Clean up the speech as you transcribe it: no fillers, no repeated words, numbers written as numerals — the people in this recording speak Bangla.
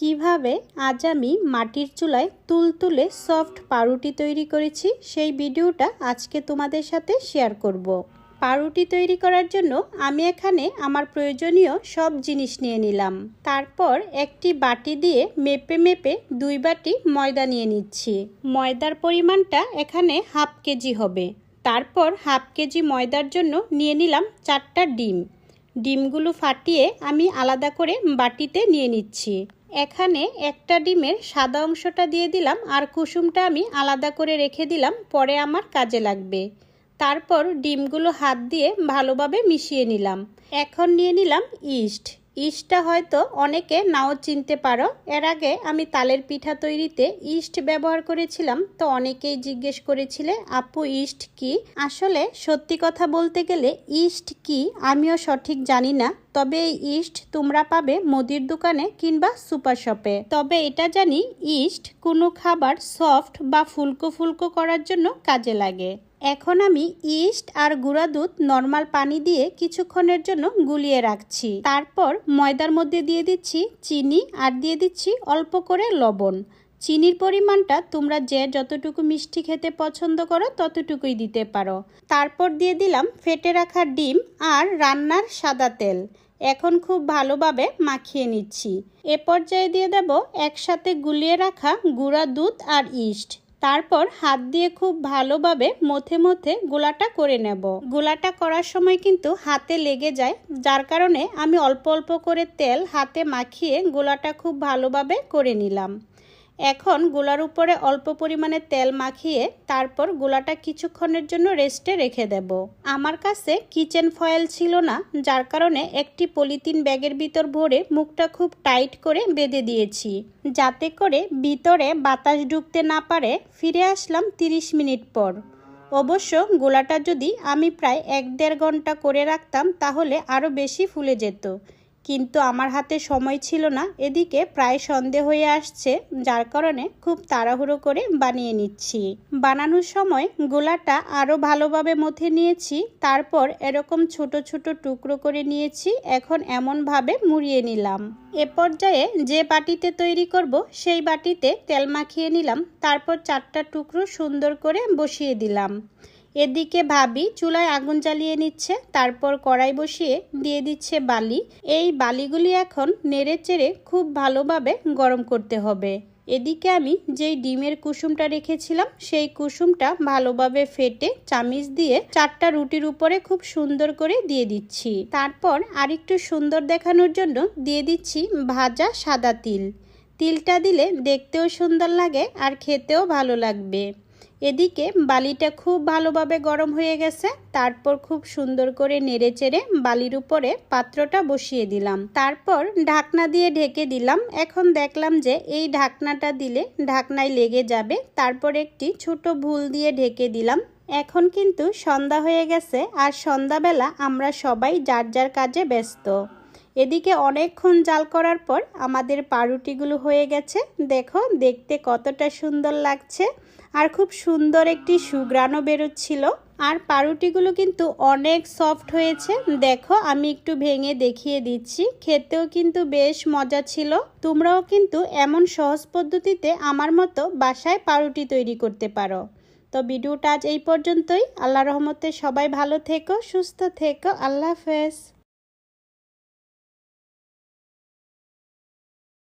কিভাবে আজ আমি মাটির চুলায় তুলতুলে সফট পাউরুটি তৈরি করেছি সেই ভিডিওটা আজকে তোমাদের সাথে শেয়ার করব। পাউরুটি তৈরি করার জন্য আমি এখানে আমার প্রয়োজনীয় সব জিনিস নিয়ে নিলাম। তারপর একটি বাটি দিয়ে মেপে মেপে 2 বাটি ময়দা নিয়ে নিচ্ছি। ময়দার পরিমাণটা এখানে হাফ কেজি হবে। তারপর হাফ কেজি ময়দার জন্য নিয়ে নিলাম 4টা ডিম। ডিমগুলো ফাটিয়ে আমি আলাদা করে বাটিতে নিয়ে নিচ্ছি। এখানে একটা ডিমের সাদা অংশটা দিয়ে দিলাম আর কুসুমটা আমি আলাদা করে রেখে দিলাম, পরে আমার কাজে লাগবে। তারপর ডিমগুলো হাত দিয়ে ভালোভাবে মিশিয়ে নিলাম। এখন নিয়ে নিলাম ইস্ট। ইস্টটা হয়তো অনেকে নাও চিনতে পারো। এর আগে আমি তালের পিঠা তৈরিতে ইস্ট ব্যবহার করেছিলাম, তো অনেকেই জিজ্ঞেস করেছিলে আপু ইস্ট কি। আসলে সত্যি কথা বলতে গেলে ইস্ট কি আমিও সঠিক জানি না, তবে এই ইস্ট তোমরা পাবে মুদির দোকানে কিংবা সুপার শপে। তবে এটা জানি ইস্ট কোনো খাবার সফট বা ফুলকো ফুলকো করার জন্য কাজে লাগে। এখন আমি ইস্ট আর গুঁড়া দুধ নর্মাল পানি দিয়ে কিছুক্ষণের জন্য গুলিয়ে রাখছি। তারপর ময়দার মধ্যে দিয়ে দিচ্ছি চিনি আর দিয়ে দিচ্ছি অল্প করে লবণ। চিনির পরিমাণটা তোমরা যে যতটুকু মিষ্টি খেতে পছন্দ করো ততটুকুই দিতে পারো। তারপর দিয়ে দিলাম ফেটে রাখা ডিম আর রান্নার সাদা তেল। এখন খুব ভালোভাবে মাখিয়ে নিচ্ছি। এ পর্যায়ে দিয়ে দেব একসাথে গুলিয়ে রাখা গুঁড়া দুধ আর ইস্ট। তারপর হাত দিয়ে খুব ভালোভাবে মথে মথে গোলাটা করে নেব। গোলাটা করার সময় কিন্তু হাতে লেগে যায়, যার কারণে আমি অল্প অল্প করে তেল হাতে মাখিয়ে গোলাটা খুব ভালোভাবে করে নিলাম। এখন গোলার উপরে অল্প পরিমাণে তেল মাখিয়ে তারপর গোলাটা কিছুক্ষণের জন্য রেস্টে রেখে দেব। আমার কাছে কিচেন ফয়েল ছিল না, যার কারণে একটি পলিথিন ব্যাগের ভিতর ভরে মুখটা খুব টাইট করে বেঁধে দিয়েছি, যাতে করে ভিতরে বাতাস ঢুকতে না পারে। ফিরে আসলাম 30 মিনিট পর। অবশ্য গোলাটা যদি আমি প্রায় 1-1.5 ঘন্টা করে রাখতাম তাহলে আরও বেশি ফুলে যেত, কিন্তু আমার হাতে সময় ছিল না। এদিকে প্রায় সন্ধে হয়ে আসছে, যার কারণে খুব তাড়াহুড়ো করে বানিয়ে নিচ্ছি। বানানোর সময় গোলাটা আরও ভালোভাবে মথে নিয়েছি। তারপর এরকম ছোট ছোট টুকরো করে নিয়েছি। এখন এমনভাবে মুড়িয়ে নিলাম। এ পর্যায়ে যে বাটিতে তৈরি করব সেই বাটিতে তেল মাখিয়ে নিলাম। তারপর 4টা টুকরো সুন্দর করে বসিয়ে দিলাম। এদিকে ভাবি চুলায় আগুন জ্বালিয়ে নিচ্ছে। তারপর কড়াই বসিয়ে দিয়ে দিচ্ছে বালি। এই বালিগুলি এখন নেড়ে চেড়ে খুব ভালোভাবে গরম করতে হবে। এদিকে আমি যেই ডিমের কুসুমটা রেখেছিলাম সেই কুসুমটা ভালোভাবে ফেটে চামিচ দিয়ে 4টা রুটির উপরে খুব সুন্দর করে দিয়ে দিচ্ছি। তারপর আরেকটু সুন্দর দেখানোর জন্য দিয়ে দিচ্ছি ভাজা সাদা তিল। তিলটা দিলে দেখতেও সুন্দর লাগে আর খেতেও ভালো লাগবে। এদিকে বালিটা খুব ভালোভাবে গরম হয়ে গেছে। তারপর খুব সুন্দর করে নেড়ে চেড়ে বালির উপরে পাত্রটা বসিয়ে দিলাম। তারপর ঢাকনা দিয়ে ঢেকে দিলাম। এখন দেখলাম যে এই ঢাকনাটা দিলে ঢাকনায় লেগে যাবে। তারপর একটি ছোট ভুল দিয়ে ঢেকে দিলাম। এখন কিন্তু সন্ধ্যা হয়ে গেছে আর সন্ধ্যাবেলা আমরা সবাই যার যার কাজে ব্যস্ত। এদিকে অনেকক্ষণ জাল করার পর আমাদের পাউরুটিগুলো হয়ে গেছে। দেখো দেখতে কতটা সুন্দর লাগছে আর খুব সুন্দর একটি সুঘ্রাণও বেরোচ্ছিল। আর পাউরুটিগুলো কিন্তু অনেক সফট হয়েছে। দেখো আমি একটু ভেঙে দেখিয়ে দিচ্ছি। খেতেও কিন্তু বেশ মজা ছিল। তোমরাও কিন্তু এমন সহজ পদ্ধতিতে আমার মতো বাসায় পাউরুটি তৈরি করতে পারো। তো ভিডিওটা আজ এই পর্যন্তই। আল্লাহর রহমতে সবাই ভালো থেকো, সুস্থ থেকো। আল্লাহ হাফেজ।